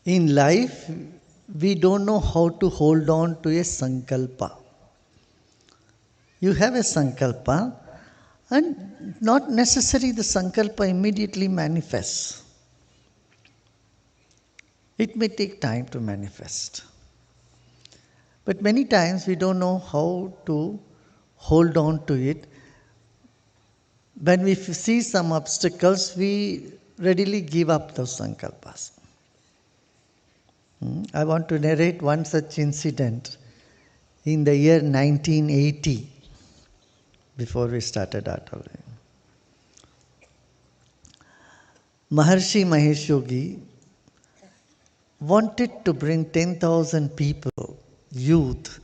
In life, we don't know how to hold on to a sankalpa. You have a sankalpa, and not necessarily the sankalpa immediately manifests. It may take time to manifest. But many times we don't know how to hold on to it. When we see some obstacles, we readily give up those sankalpas. I want to narrate one such incident in the year 1980, before we started Art of Living. Maharshi Mahesh Yogi wanted to bring 10,000 people, youth,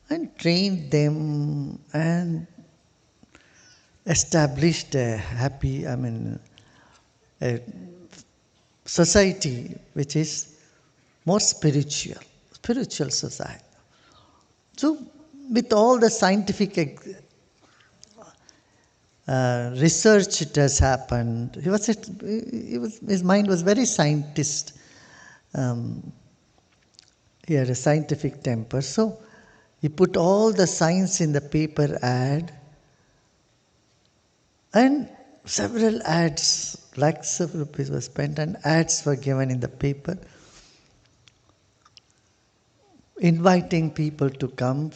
and train them and established a a society which is more spiritual society. So, with all the scientific research it has happened, his mind was very scientist. He had a scientific temper, so he put all the science in the paper ad, and several ads, lakhs of rupees were spent, and ads were given in the paper, inviting people to come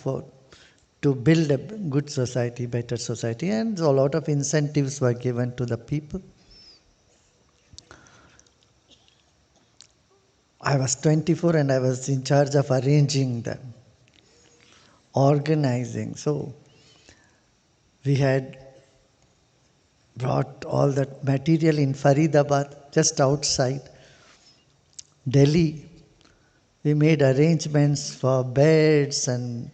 to build a good society, better society, and a lot of incentives were given to the people. I was 24 and I was in charge of arranging them, organizing. So we had brought all that material in Faridabad, just outside Delhi. We made arrangements for beds and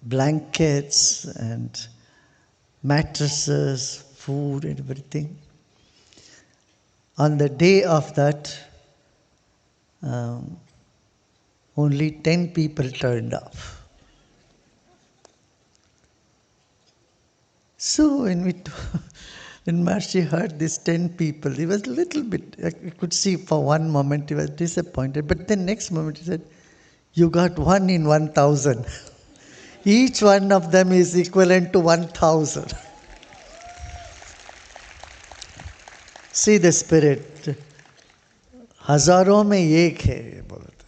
blankets and mattresses, food and everything. On the day of that, only 10 people turned up. So when Maharshi heard these 10 people, he was a little bit, I could see for one moment he was disappointed, but the next moment he said, "You got 1 in 1,000. Each one of them is equivalent to 1,000. See the spirit. हजारों में एक है ये बोलते,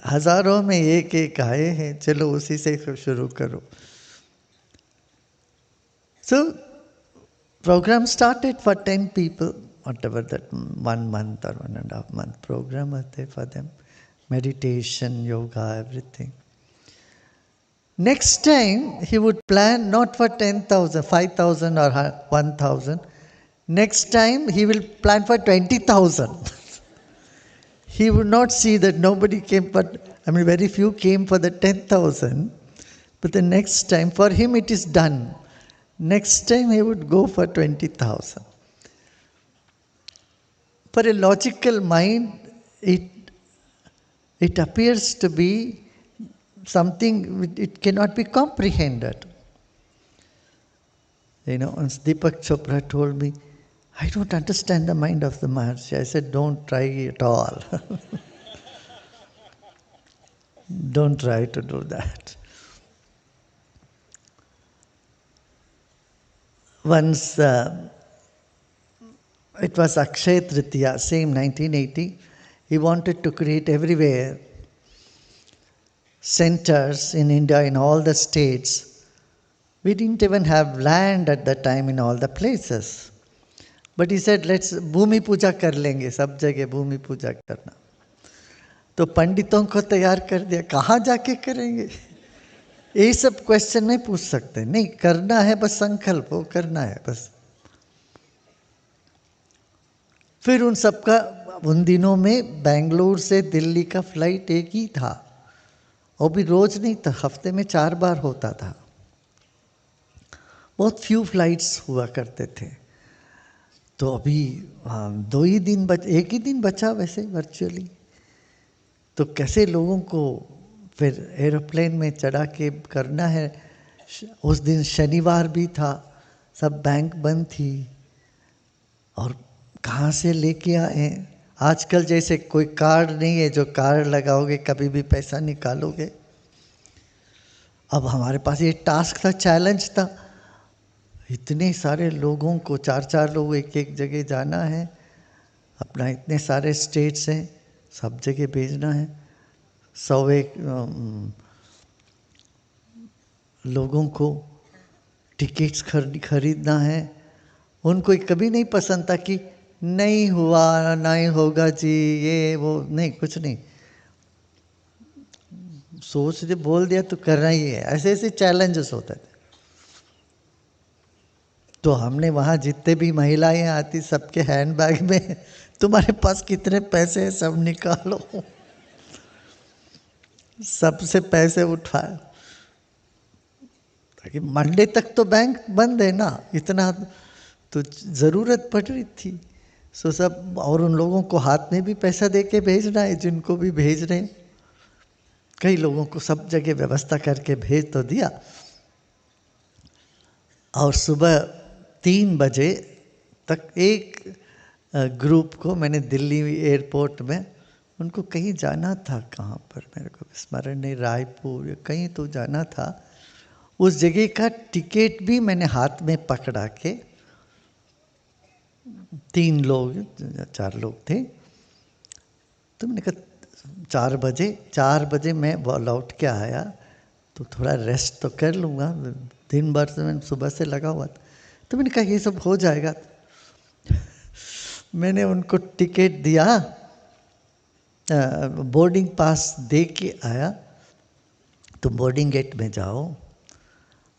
हजारों में एक आए हैं, चलो उसी से शुरू करो. So program started for 10 people, whatever that 1 month or 1.5 month program was there for them. Meditation, yoga, everything. Next time he would plan not for 10,000, 5,000 or 1,000. Next time he will plan for 20,000. He would not see that nobody came, very few came for the 10,000. But the next time, for him it is done. Next time he would go for 20,000. For a logical mind, it appears to be something, it cannot be comprehended. Once Deepak Chopra told me, "I don't understand the mind of the Maharshi." I said, "Don't try at all." Don't try to do that. Once, it was Akshaya Tritiya, same 1980, he wanted to create everywhere centers in India, in all the states. We didn't even have land at that time in all the places. But he said, let's Bhumi Puja kar lenge, sab jagah Bhumi Puja karna. तो पंडितों को तैयार कर दिया, कहाँ जाके करेंगे? ये सब क्वेश्चन नहीं पूछ सकते, नहीं करना है बस, संकल्प वो करना है बस. फिर उन सबका, उन दिनों में बेंगलुरु से दिल्ली का फ्लाइट एक ही था, वो भी रोज नहीं था, हफ्ते में 4 बार होता था. बहुत फ्यू फ्लाइट्स हुआ करते थे. तो अभी 2 ही दिन एक ही दिन बचा वैसे वर्चुअली. तो कैसे लोगों को फिर एरोप्लेन में चढ़ा के करना है. उस दिन शनिवार भी था, सब बैंक बंद थी, और कहाँ से लेके आए. आजकल जैसे कोई कार्ड नहीं है जो कार्ड लगाओगे कभी भी पैसा निकालोगे। अब हमारे पास ये टास्क था, चैलेंज था, इतने सारे लोगों को, 4-4 लोग एक एक जगह जाना है, अपना इतने सारे स्टेट्स हैं, सब जगह भेजना है, 101 लोगों को टिकट्स खरीदना है। उनको कभी नहीं पसंद था कि नहीं हुआ, नहीं होगा जी, ये वो नहीं, कुछ नहीं, सोच दे, बोल दिया तो करना ही है। ऐसे ऐसे चैलेंजेस होते थे। तो हमने वहाँ जितने भी महिलाएं आती सबके हैंडबैग में तुम्हारे पास कितने पैसे हैं सब निकालो, सबसे पैसे उठाए, ताकि मंडे तक तो बैंक बंद है ना, इतना तो ज़रूरत पड़ रही थी। सो सब, और उन लोगों को हाथ में भी पैसा दे के भेजना है जिनको भी भेज रहे हैं। कई लोगों को सब जगह व्यवस्था करके भेज तो दिया। और सुबह 3 बजे तक एक ग्रुप को मैंने दिल्ली एयरपोर्ट में, उनको कहीं जाना था, कहाँ पर मेरे को स्मरण नहीं, रायपुर या कहीं तो जाना था, उस जगह का टिकट भी मैंने हाथ में पकड़ा के, 3 लोग 4 लोग थे, तो मैंने कहा 4 बजे मैं लौट के आया तो थोड़ा रेस्ट तो कर लूँगा, दिन भर से मैंने सुबह से लगा हुआ था। तो मैंने कहा ये सब हो जाएगा। मैंने उनको टिकट दिया, बोर्डिंग पास दे के आया, तो बोर्डिंग गेट में जाओ।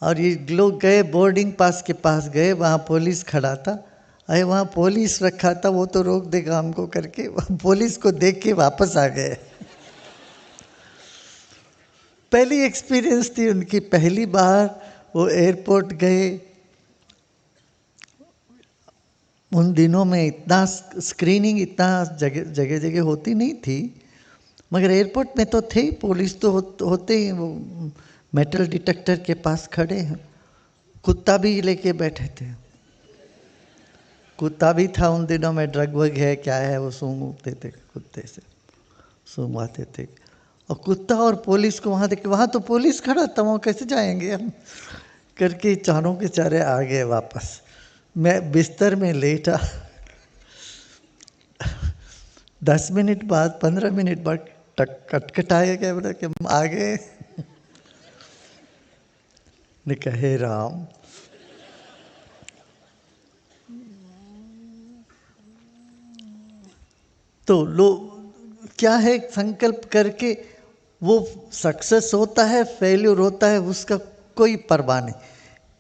और ये लोग गए, बोर्डिंग पास के पास गए, वहाँ पुलिस खड़ा था। अरे वहाँ पुलिस रखा था, वो तो रोक देगा हमको करके, पुलिस को देख के वापस आ गए। पहली एक्सपीरियंस थी उनकी, पहली बार वो एयरपोर्ट गए। उन दिनों में इतना स्क्रीनिंग इतना जगह जगह होती नहीं थी, मगर एयरपोर्ट में तो थे पुलिस, तो होते ही, वो मेटल डिटेक्टर के पास खड़े हैं। कुत्ता भी लेके बैठे थे, कुत्ता भी था उन दिनों में, ड्रग वग है क्या है, वो सूंघते थे, कुत्ते से सूंघाते थे। और कुत्ता और पुलिस को वहाँ देखे, वहाँ तो पुलिस खड़ा था, वहाँ कैसे जाएंगे हम करके चारों के चारे आ गए वापस। मैं बिस्तर में लेटा, 10 मिनट बाद 15 मिनट बाद खटखटाया गया, बोला कि हम आ गए। ने कहे राम, तो लोग क्या है, संकल्प करके वो सक्सेस होता है, फेल्यूर होता है, उसका कोई परवाह नहीं,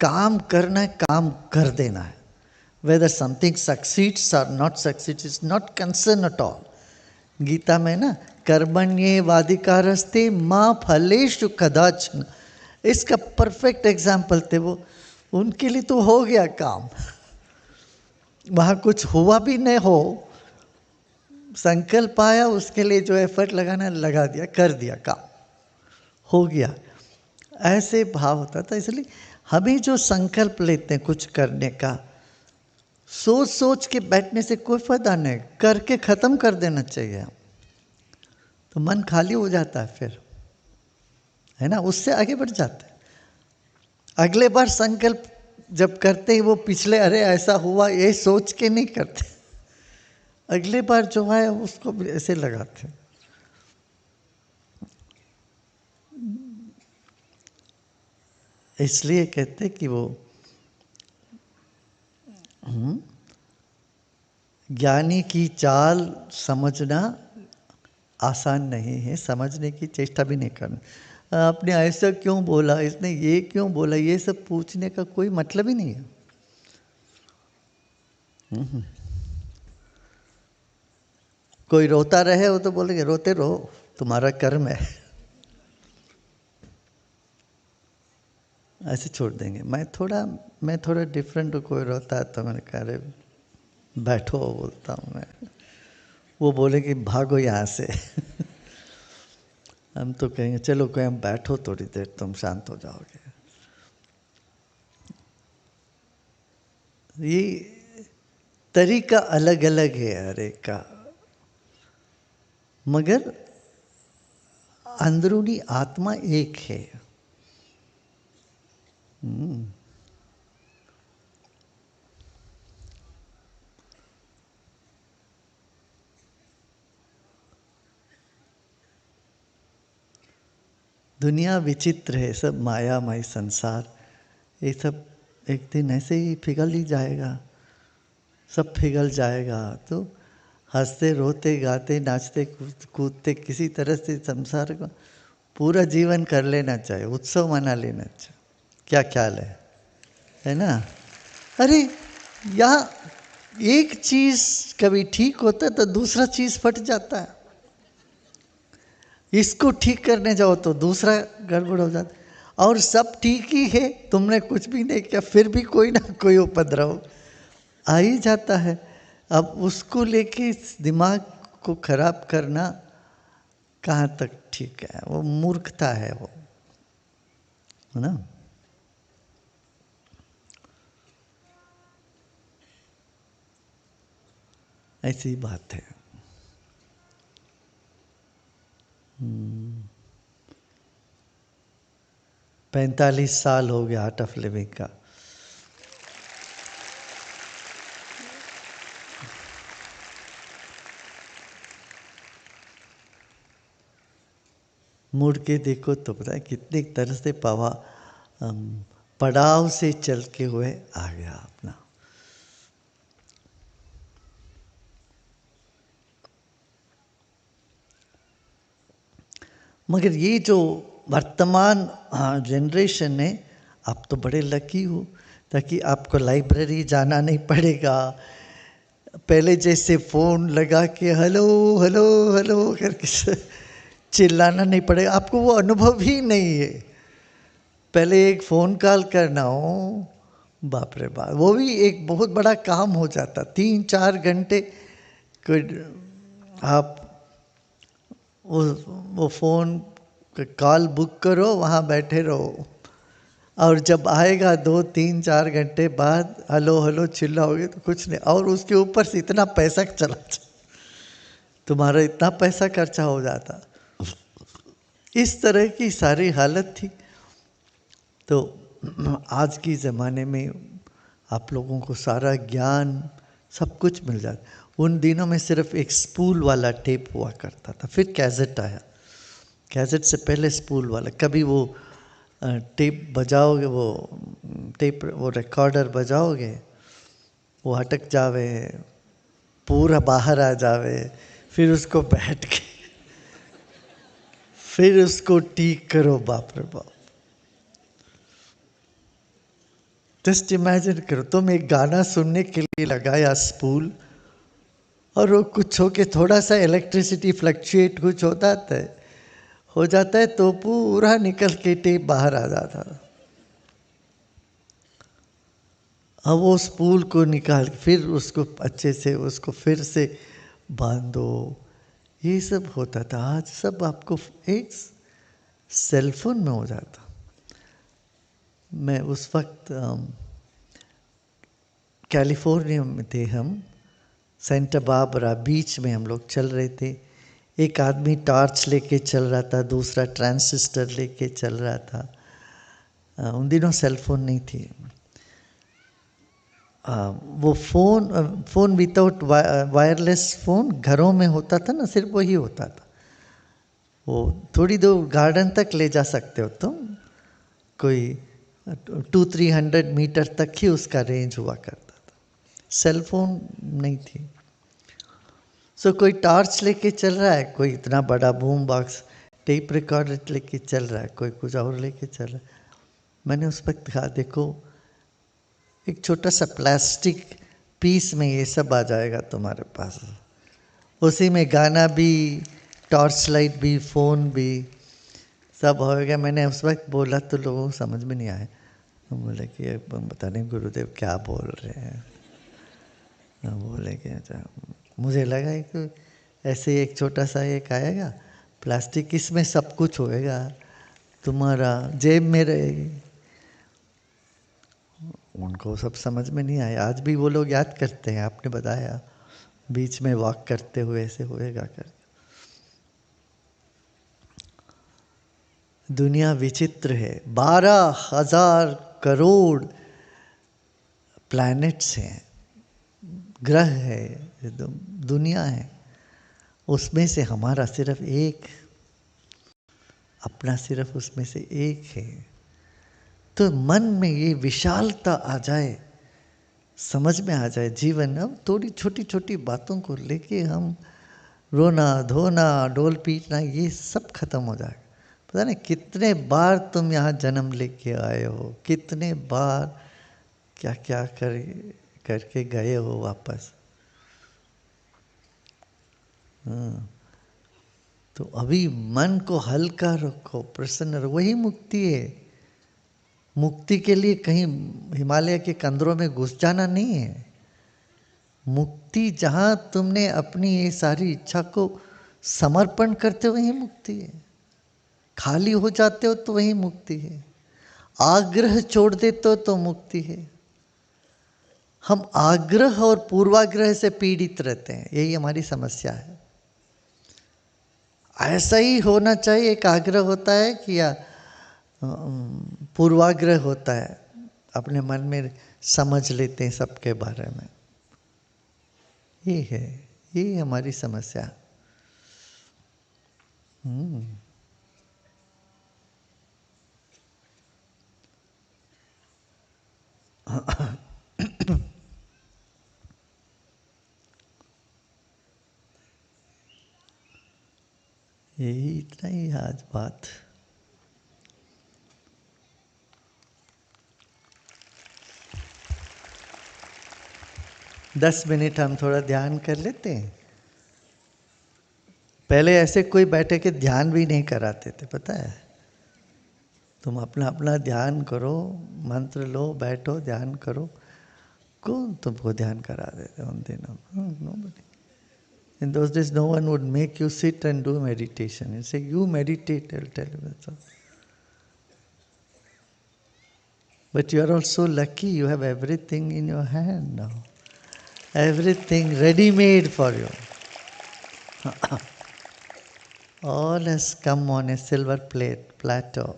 काम करना है, काम कर देना है। वेदर समथिंग सक्सीड्स और not succeeds is not concern at all. Gita में ना, कर्मण्येवाधिकारस्ते मां फलेषु कदाचन, इसका परफेक्ट एग्जाम्पल थे वो। उनके लिए तो हो गया काम, वहाँ कुछ हुआ भी नहीं हो, संकल्प आया, उसके लिए जो एफर्ट लगाना लगा दिया, कर दिया, काम हो गया, ऐसे भाव होता था। इसलिए हमें जो संकल्प लेते हैं कुछ करने का, सोच सोच के बैठने से कोई फायदा नहीं, करके ख़त्म कर देना चाहिए, तो मन खाली हो जाता है फिर, है ना, उससे आगे बढ़ जाता है। अगले बार संकल्प जब करते ही वो पिछले, अरे ऐसा हुआ, ये सोच के नहीं करते, अगले बार जो है उसको भी ऐसे लगाते। इसलिए कहते कि वो ज्ञानी की चाल समझना आसान नहीं है, समझने की चेष्टा भी नहीं करना। आपने ऐसा क्यों बोला, इसने ये क्यों बोला, ये सब पूछने का कोई मतलब ही नहीं है। कोई रोता रहे वो तो बोलेंगे रोते रहो, तुम्हारा कर्म है, ऐसे छोड़ देंगे। मैं थोड़ा डिफरेंट हूँ, कोई रोता है तो मैंने कहा अरे बैठो, बोलता हूँ मैं, वो बोले कि भागो यहाँ से। हम तो कहेंगे चलो कोई, हम बैठो थोड़ी देर, तुम शांत हो जाओगे। ये तरीका अलग अलग है हर एक का, मगर अंदरूनी आत्मा एक है। दुनिया विचित्र है, सब मायामय संसार, ये सब एक दिन ऐसे ही पिघल ही जाएगा, सब पिघल जाएगा। तो हंसते रोते गाते नाचते कूदते किसी तरह से संसार को पूरा जीवन कर लेना चाहिए, उत्सव मना लेना चाहिए। क्या ख्याल है ना? अरे यहाँ एक चीज कभी ठीक होता है तो दूसरा चीज फट जाता है, इसको ठीक करने जाओ तो दूसरा गड़बड़ हो जाता है, और सब ठीक ही है, तुमने कुछ भी नहीं किया फिर भी कोई ना कोई उपद्रव आ ही जाता है। अब उसको लेके दिमाग को खराब करना कहाँ तक ठीक है? वो मूर्खता है, वो है ना। ऐसी बात है। 45 साल हो गया आर्ट ऑफ लिविंग का। मुड़ के देखो तो पता है कितनी तरह से पड़ाव से चल के हुए आ गया अपना। मगर ये जो वर्तमान जनरेशन है, आप तो बड़े लकी हो, ताकि आपको लाइब्रेरी जाना नहीं पड़ेगा, पहले जैसे फ़ोन लगा के हेलो हेलो हेलो करके चिल्लाना नहीं पड़ेगा, आपको वो अनुभव ही नहीं है। पहले एक फ़ोन कॉल करना हो, बाप रे बाप, वो भी एक बहुत बड़ा काम हो जाता, 3-4 घंटे कोई आप वो फ़ोन कॉल बुक करो, वहाँ बैठे रहो, और जब आएगा 2-3-4 घंटे बाद हेलो हेलो चिल्लाओगे तो कुछ नहीं, और उसके ऊपर से इतना पैसा चला तुम्हारा इतना पैसा खर्चा हो जाता। इस तरह की सारी हालत थी। तो आज की ज़माने में आप लोगों को सारा ज्ञान सब कुछ मिल जाता। उन दिनों में सिर्फ एक स्पूल वाला टेप हुआ करता था, फिर कैसेट आया, कैसेट से पहले स्पूल वाला। कभी वो टेप बजाओगे, वो रिकॉर्डर बजाओगे, वो अटक जावे, पूरा बाहर आ जावे, फिर उसको बैठ के फिर उसको ठीक करो, बाप रे बाप। जस्ट इमेजिन करो, तुम एक गाना सुनने के लिए लगाया स्पूल, और वो कुछ हो के थोड़ा सा इलेक्ट्रिसिटी फ्लक्चुएट कुछ हो जाता है तो पूरा निकल के टेप बाहर आ जाता। अब वो स्पूल को निकाल फिर उसको अच्छे से उसको फिर से बांधो, ये सब होता था। आज सब आपको एक सेलफोन में हो जाता। मैं उस वक्त कैलिफोर्निया में थे हम, सेंटा बारबरा बीच में हम लोग चल रहे थे। एक आदमी टॉर्च लेके चल रहा था, दूसरा ट्रांसिस्टर लेके चल रहा था। उन दिनों सेलफोन नहीं थी। वो फ़ोन विदाउट वायरलेस फ़ोन घरों में होता था ना, सिर्फ वही होता था। वो थोड़ी दूर गार्डन तक ले जा सकते हो तुम, कोई 200-300 मीटर तक ही उसका रेंज हुआ करता था, सेलफोन नहीं थी। सो कोई टॉर्च लेके चल रहा है, कोई इतना बड़ा बूम बॉक्स टेप रिकॉर्डर लेके चल रहा है, कोई कुछ और लेके चल रहा है। मैंने उस वक्त कहा देखो, एक छोटा सा प्लास्टिक पीस में ये सब आ जाएगा तुम्हारे पास, उसी में गाना भी, टॉर्च लाइट भी, फ़ोन भी, सब हो गया। मैंने उस वक्त बोला तो लोगों को समझ में नहीं आया, बोले कि पता नहीं गुरुदेव क्या बोल रहे हैं। बोले कि अच्छा, मुझे लगा कि ऐसे एक छोटा सा एक आएगा प्लास्टिक, इसमें सब कुछ होएगा, तुम्हारा जेब में रहेगी। उनको सब समझ में नहीं आया। आज भी वो लोग याद करते हैं, आपने बताया बीच में वॉक करते हुए ऐसे होएगा कर। दुनिया विचित्र है, 12,000 करोड़ प्लैनेट्स हैं, ग्रह है, दुनिया है, उसमें से हमारा सिर्फ एक, अपना सिर्फ उसमें से एक है। तो मन में ये विशालता आ जाए, समझ में आ जाए जीवन। अब थोड़ी छोटी छोटी बातों को लेके हम रोना धोना डोल पीटना ये सब खत्म हो जाएगा। पता नहीं कितने बार तुम यहाँ जन्म लेके आए हो, कितने बार क्या क्या करके गए हो वापस। तो अभी मन को हल्का रखो, प्रसन्न रखो, वही मुक्ति है। मुक्ति के लिए कहीं हिमालय के कंदरों में घुस जाना नहीं है। मुक्ति जहाँ तुमने अपनी ये सारी इच्छा को समर्पण करते हो वही मुक्ति है। खाली हो जाते हो तो वही मुक्ति है। आग्रह छोड़ देते हो तो मुक्ति है। हम आग्रह और पूर्वाग्रह से पीड़ित रहते हैं, यही हमारी समस्या है। ऐसा ही होना चाहिए, एक आग्रह होता है कि या पूर्वाग्रह होता है, अपने मन में समझ लेते हैं सबके बारे में। ये है, ये हमारी समस्या। यही इतना ही आज बात। दस मिनट हम थोड़ा ध्यान कर लेते हैं। पहले ऐसे कोई बैठे के ध्यान भी नहीं कराते थे, पता है। तुम अपना अपना ध्यान करो, मंत्र लो, बैठो, ध्यान करो। कौन तुमको ध्यान करा देते उन दिनों? Nobody. In those days, no one would make you sit and do meditation. You say, you meditate, I'll tell you. That's all. But you are also lucky, you have everything in your hand now. Everything ready-made for you. All has come on a silver platter.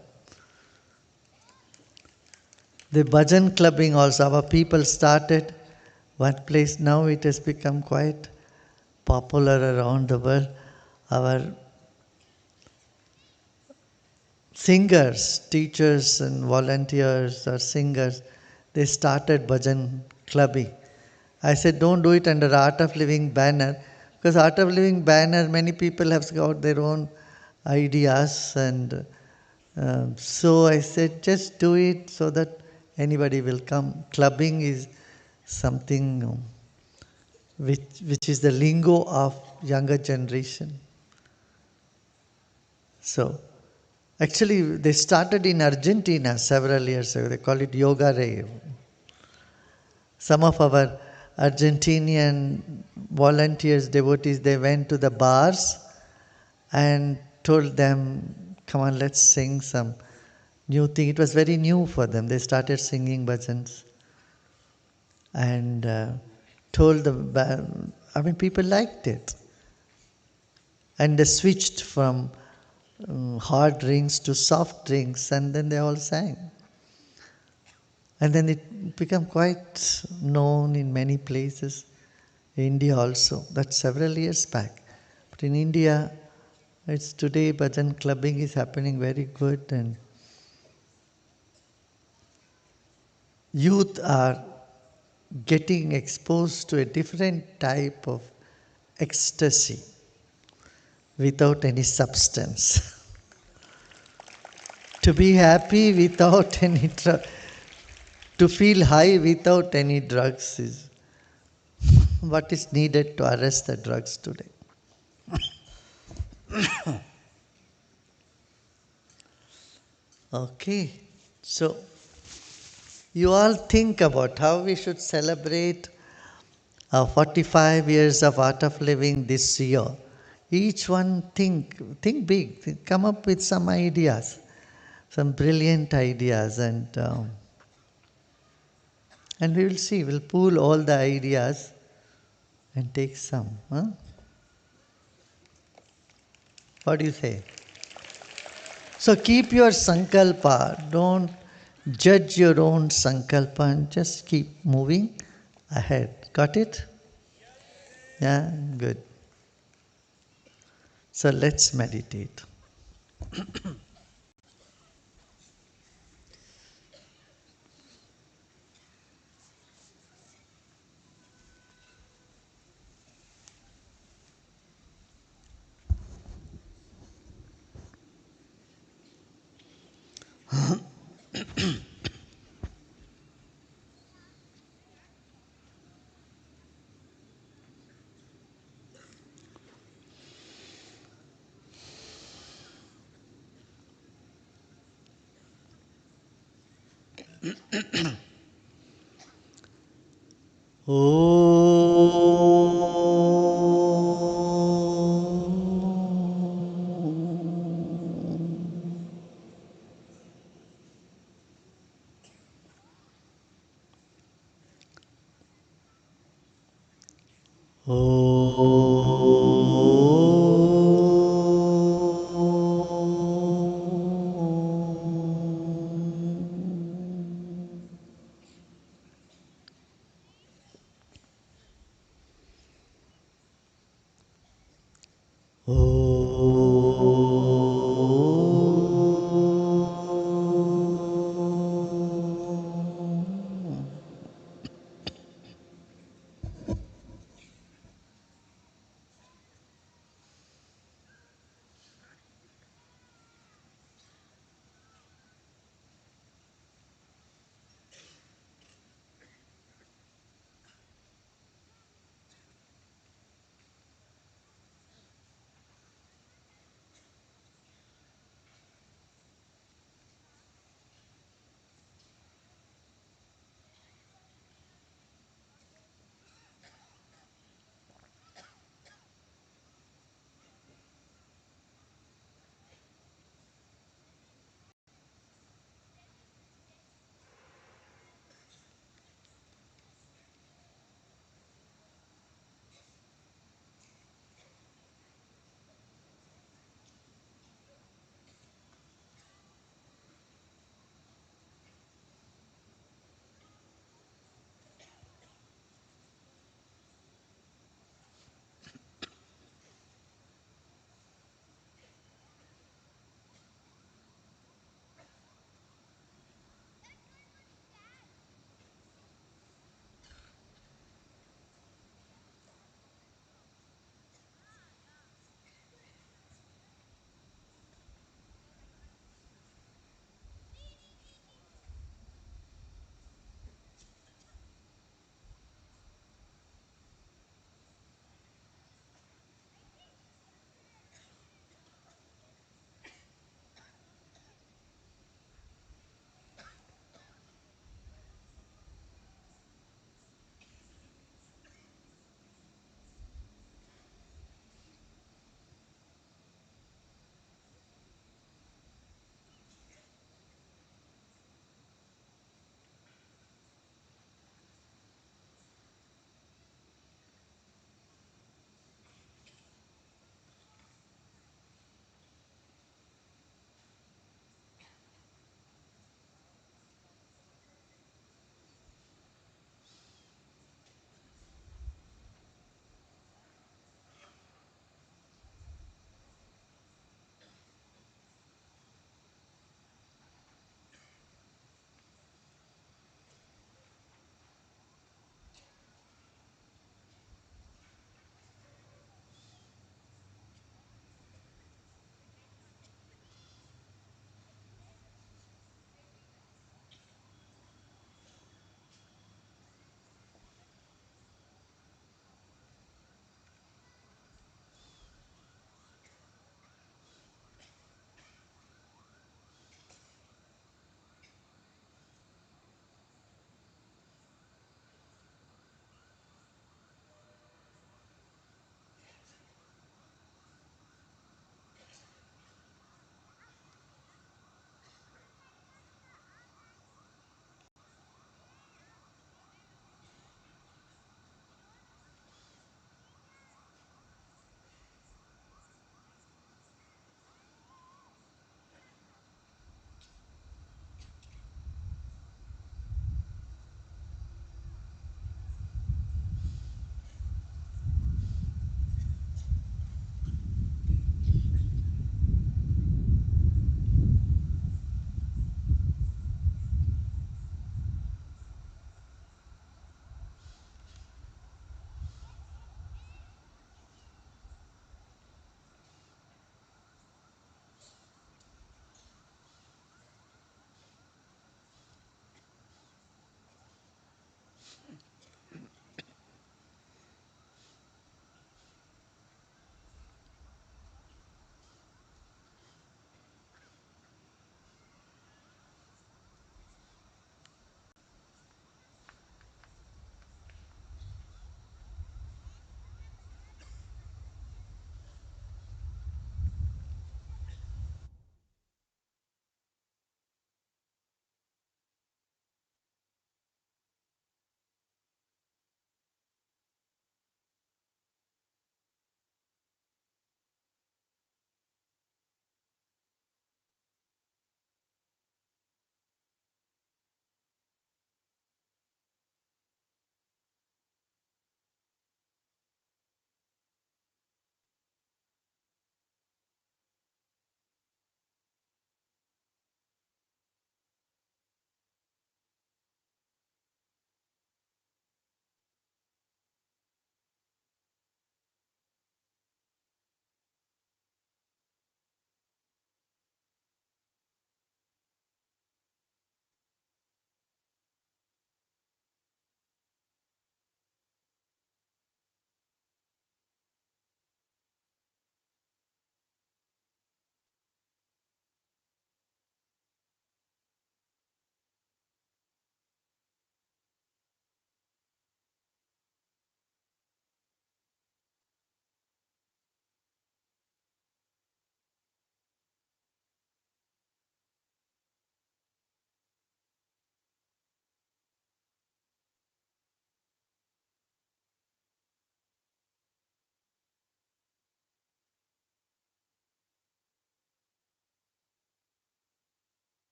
The bhajan clubbing also, our people started one place, now it has become quite popular around the world. Our singers, teachers and volunteers or singers, they started bhajan clubbing. I said, don't do it under Art of Living banner, because Art of Living banner, many people have got their own ideas, and so I said, just do it so that anybody will come. Clubbing is something which is the lingo of younger generation. So, actually, they started in Argentina several years ago. They call it Yoga Rave. Some of our Argentinian volunteers, devotees, they went to the bars and told them, come on, let's sing some new thing. It was very new for them. They started singing bhajans and told them, people liked it. And they switched from hard drinks to soft drinks, and then they all sang. And then it became quite known in many places, India also. That's several years back. But in India, it's today bhajan clubbing is happening very good, and youth are getting exposed to a different type of ecstasy without any substance. To be happy without any to feel high without any drugs is what is needed to arrest the drugs today. Okay, so you all think about how we should celebrate our 45 years of Art of Living this year. Each one think big, come up with some ideas, some brilliant ideas, and we will see, we'll pool all the ideas and take some. What do you say? So keep your sankalpa. Don't judge your own sankalpa and just keep moving ahead. Got it? Yeah, good. So let's meditate.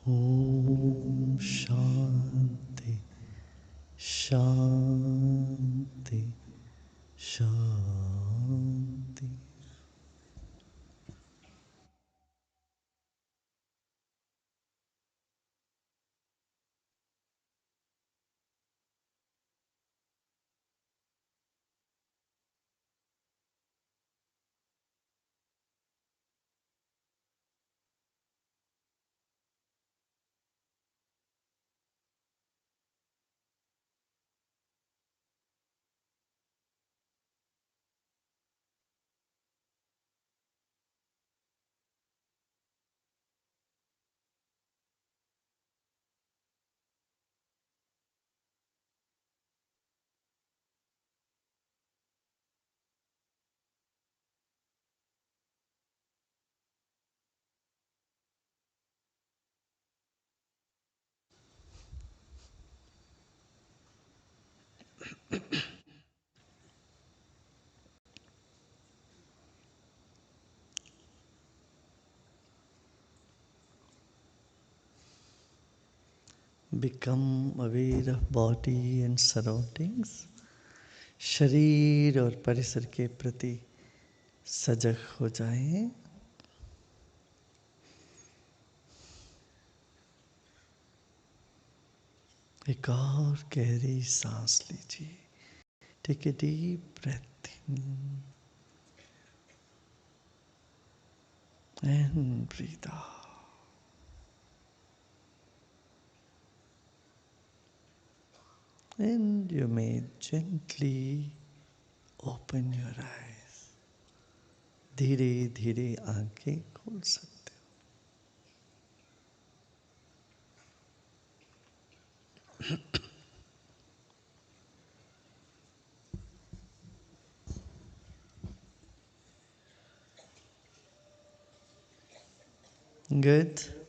Om Shanti Shanti Shanti. Become aware of body and surroundings. शरीर और परिसर के प्रति सजग हो जाएं। एक और गहरी सांस लीजिए। Take a deep breath in and breathe out. And you may gently open your eyes. धीरे धीरे आंखें खोल सकते हो। Good.